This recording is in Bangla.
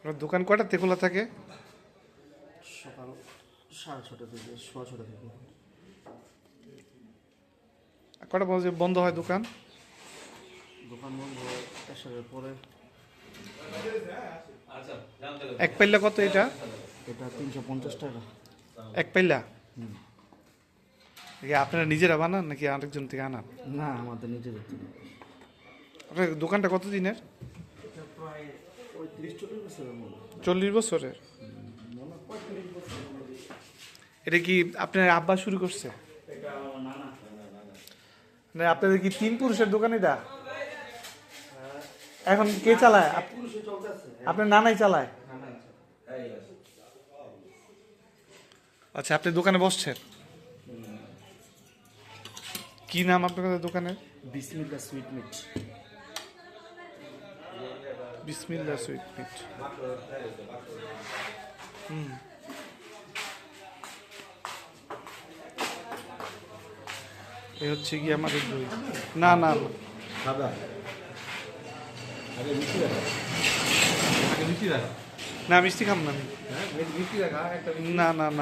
আপনার দোকান কয়টাতে খোলা থাকে? সকাল 6:30 থেকে 6:30 থেকে। কয়টা বাজে বন্ধ হয় দোকান? দোকান বন্ধ হয় এসারের পরে। এক পাল্লা কত এটা? এটা 350 টাকা। এক পাল্লা? আপনারা নিজেরা বানান নাকি আরেকজন থেকে আনান? না, আমাদের নিজেদের থেকে। আপনার দোকানটা কত দিনের? এটা প্রায় 35-40 বছরের মতো। 40 বছরের? মনে হয় 35 বছর। এটা কি আপনার আব্বা শুরু করছে? এটা আমার নানা। না আপনাদের কি 3 পুরুষের দোকান এটা? এখন কে চালায়? পুরুষে চলতেছে। আপনার নানাই চালায়? নানা। আচ্ছা, আপনি দোকানে বসছেন? কি নাম আপনাদের দোকানের? বিসমিল্লাহ সুইট মিট। বিসমিল্লাহ সুইট মিট। এই হচ্ছে কি আমাদের দই? না না না। সাদা। আগে মিষ্টি রাখা। না মিষ্টি খাম না আমি। হ্যাঁ, মিষ্টি রাখা একটা। না না না।